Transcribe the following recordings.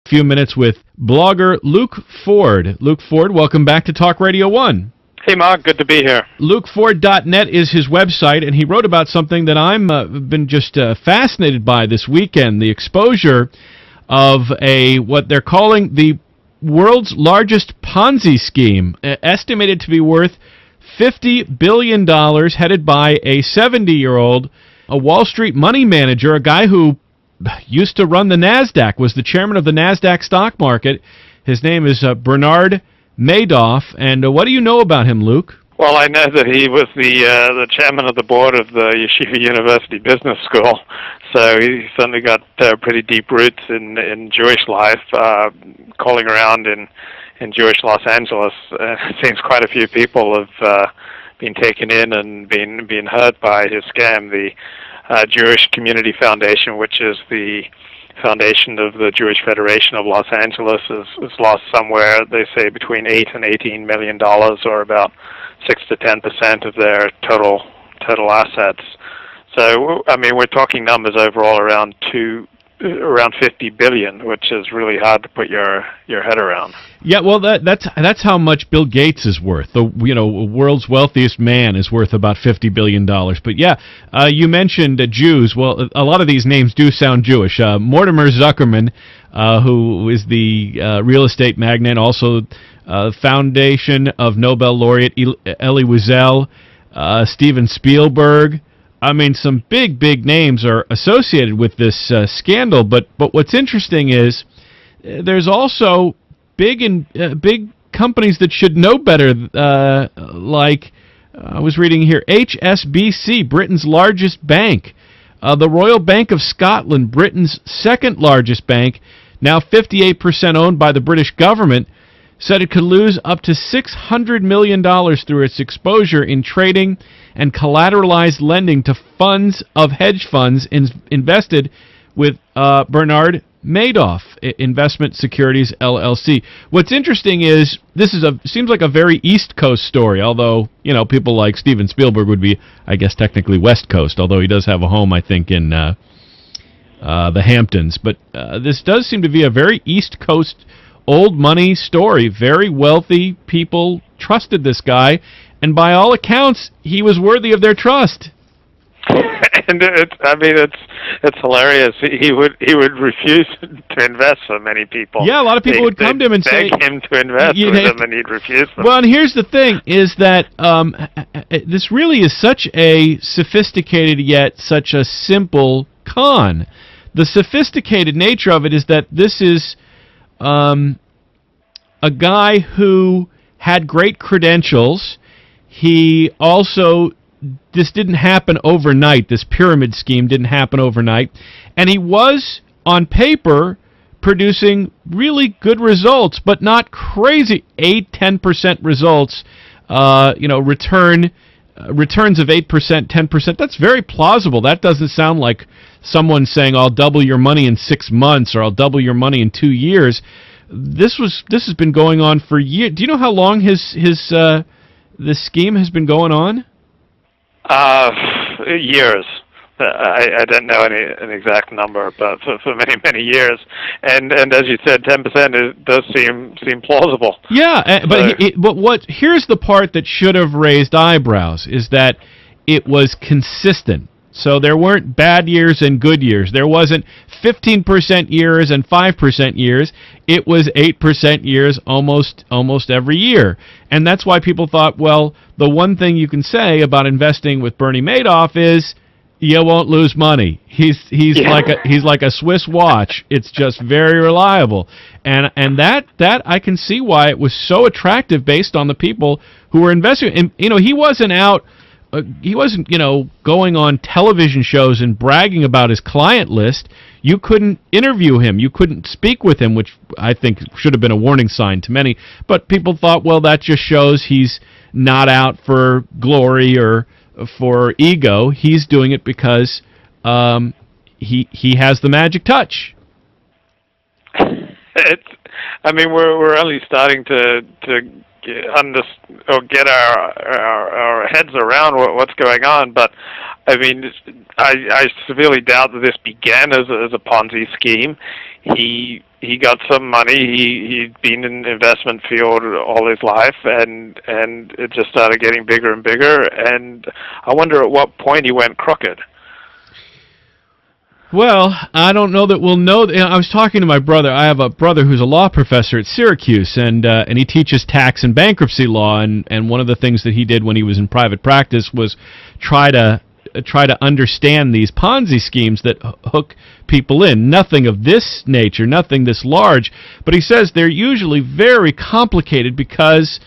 Few minutes with blogger Luke Ford. Luke Ford, welcome back to Talk Radio 1. Hey, Mark, good to be here. LukeFord.net is his website, and he wrote about something that I'm been just fascinated by this weekend, the exposure of what they're calling the world's largest Ponzi scheme, estimated to be worth $50 billion, headed by a 70-year-old, a Wall Street money manager, a guy who used to run the NASDAQ, was the chairman of the NASDAQ stock market. His name is Bernard Madoff. And what do you know about him, Luke? Well, I know that he was the chairman of the board of the Yeshiva University Business School, so he certainly got pretty deep roots in Jewish life, calling around in Jewish Los Angeles. It seems quite a few people have been taken in and been hurt by his scam. The Jewish Community Foundation, which is the foundation of the Jewish Federation of Los Angeles, is lost somewhere, they say, between $8 and $18 million, or about 6 to 10% of their total assets. So, I mean, we're talking numbers overall around 50 billion, which is really hard to put your head around. Yeah, well, that's how much Bill Gates is worth. The world's wealthiest man is worth about $50 billion. But yeah, you mentioned Jews. Well, a lot of these names do sound Jewish. Mortimer Zuckerman, who is the real estate magnate, also foundation of Nobel laureate Elie Wiesel, Steven Spielberg. I mean, some big names are associated with this scandal, but what's interesting is there's also big companies that should know better, like I was reading here, HSBC, Britain's largest bank, the Royal Bank of Scotland, Britain's second largest bank, now 58% owned by the British government, said it could lose up to $600 million through its exposure in trading and collateralized lending to funds of hedge funds invested with Bernard Madoff Investment Securities LLC. What's interesting is this seems like a very East Coast story, although people like Steven Spielberg would be, I guess, technically West Coast, although he does have a home, I think, in the Hamptons. But this does seem to be a very East Coast old money story. Very wealthy people trusted this guy, and by all accounts, he was worthy of their trust. And it's hilarious. He would refuse to invest for many people. Yeah, a lot of people would come to him and beg him to invest with them, and he'd refuse them. Well, and here's the thing: is that this really is such a sophisticated yet such a simple con. The sophisticated nature of it is that this is a guy who had great credentials. He also, this didn't happen overnight. This pyramid scheme didn't happen overnight. And he was, on paper, producing really good results, but not crazy 8-10% results. Returns of 8%, 10%. That's very plausible. That doesn't sound like someone saying, I'll double your money in 6 months or I'll double your money in 2 years. This has been going on for years. Do you know how long this scheme has been going on? Years. I don't know an exact number, but for many years. And as you said, 10% does seem plausible. Yeah, but here's the part that should have raised eyebrows is that it was consistent. So there weren't bad years and good years. There wasn't 15% years and 5% years. It was 8% years almost every year. And that's why people thought, well, the one thing you can say about investing with Bernie Madoff is you won't lose money. He's like a Swiss watch. It's just very reliable. And that I can see why it was so attractive based on the people who were investing. And he wasn't out he wasn't, going on television shows and bragging about his client list. You couldn't interview him. You couldn't speak with him, which I think should have been a warning sign to many. But people thought, well, that just shows he's not out for glory or for ego. He's doing it because he has the magic touch. We're only starting to get our heads around what's going on, but I severely doubt that this began as a Ponzi scheme. He he got some money. He'd been in the investment field all his life, and it just started getting bigger and bigger. And I wonder at what point he went crooked. Well, I don't know that we'll know. I was talking to my brother. I have a brother who's a law professor at Syracuse, and he teaches tax and bankruptcy law. And one of the things that he did when he was in private practice was try to understand these Ponzi schemes that hook people in. Nothing of this nature, nothing this large, but he says they're usually very complicated because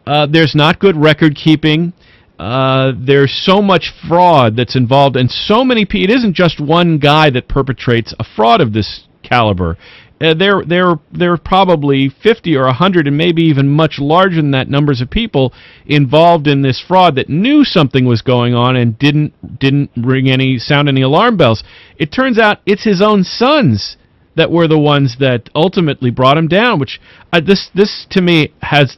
there's not good record keeping. There's so much fraud that's involved, and so many people. It isn't just one guy that perpetrates a fraud of this caliber. There are probably 50 or 100, and maybe even much larger than that, numbers of people involved in this fraud that knew something was going on and didn't sound any alarm bells. It turns out it's his own sons that were the ones that ultimately brought him down. Which this to me has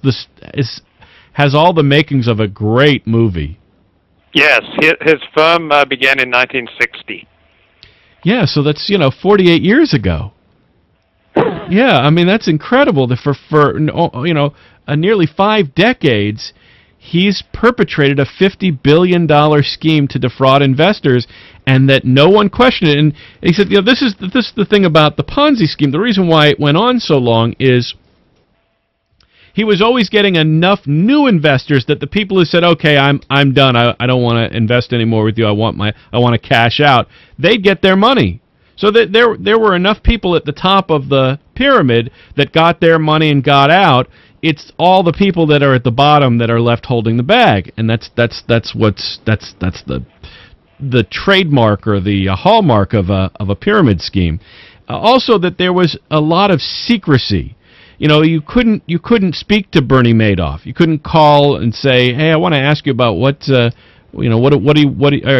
all the makings of a great movie. Yes, his firm began in 1960. Yeah, so that's 48 years ago. Yeah, I mean that's incredible. That for nearly 5 decades, he's perpetrated a $50 billion scheme to defraud investors, and that no one questioned it. And he said, this is the thing about the Ponzi scheme. The reason why it went on so long is he was always getting enough new investors that the people who said, "Okay, I'm done. I don't want to invest anymore with you. I want to cash out." They'd get their money. So that there were enough people at the top of the pyramid that got their money and got out. It's all the people that are at the bottom that are left holding the bag, and that's the trademark or the hallmark of a pyramid scheme. Also, that there was a lot of secrecy. You couldn't speak to Bernie Madoff. You couldn't call and say, "Hey, I want to ask you about what are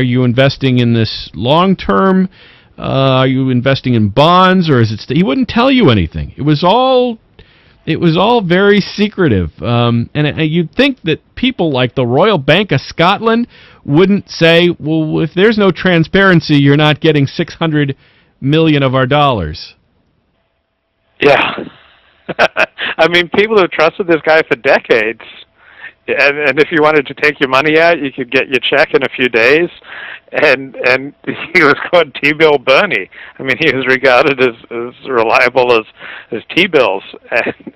you investing in this long term? Are you investing in bonds, or is it?" He wouldn't tell you anything. It was all very secretive. And you'd think that people like the Royal Bank of Scotland wouldn't say, "Well, if there's no transparency, you're not getting $600 million of our dollars." Yeah. I mean, people have trusted this guy for decades. And if you wanted to take your money out, you could get your check in a few days. And he was called T-bill Bernie. I mean, he was regarded as reliable as T-bills.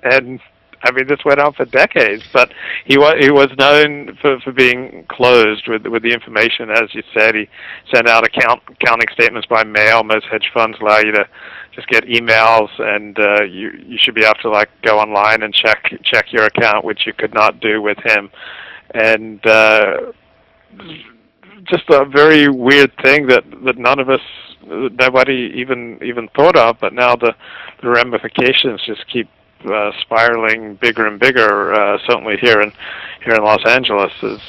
And I mean, this went on for decades. But he was known for being closed with the information. As you said, he sent out accounting statements by mail. Most hedge funds allow you to just get emails, and you should be able to go online and check your account, which you could not do with him. And just a very weird thing that nobody even thought of, but now the ramifications just keep spiraling bigger and bigger. Certainly here in Los Angeles, as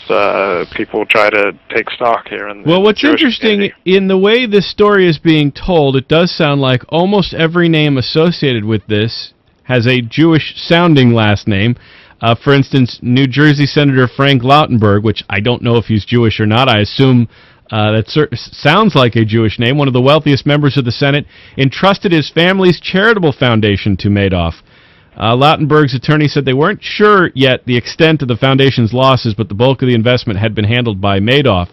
people try to take stock here. What's interesting in the way this story is being told, it does sound like almost every name associated with this has a Jewish-sounding last name. For instance, New Jersey Senator Frank Lautenberg, which I don't know if he's Jewish or not. I assume that sounds like a Jewish name. One of the wealthiest members of the Senate entrusted his family's charitable foundation to Madoff. Lautenberg's attorney said they weren't sure yet the extent of the foundation's losses, but the bulk of the investment had been handled by Madoff.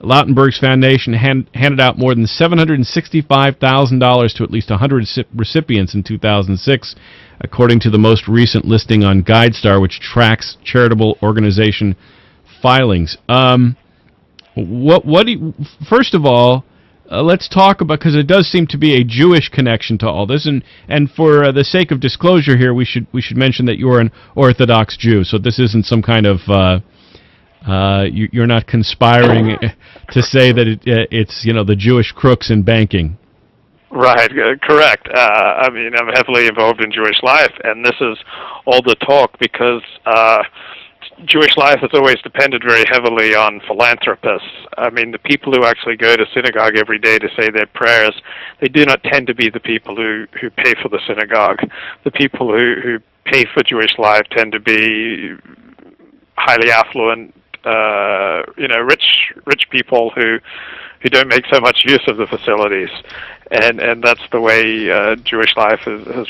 Lautenberg's foundation handed out more than $765,000 to at least 100 recipients in 2006, according to the most recent listing on GuideStar, which tracks charitable organization filings. First of all, let's talk about, because it does seem to be a Jewish connection to all this, and for the sake of disclosure here, we should mention that you're an Orthodox Jew, so this isn't some kind of you're not conspiring to say that it's the Jewish crooks in banking. Right, correct. I mean, I'm heavily involved in Jewish life, and this is all the talk because Jewish life has always depended very heavily on philanthropists. I mean, the people who actually go to synagogue every day to say their prayers, they do not tend to be the people who pay for the synagogue. The people who pay for Jewish life tend to be highly affluent, rich people who don't make so much use of the facilities, and that's the way Jewish life has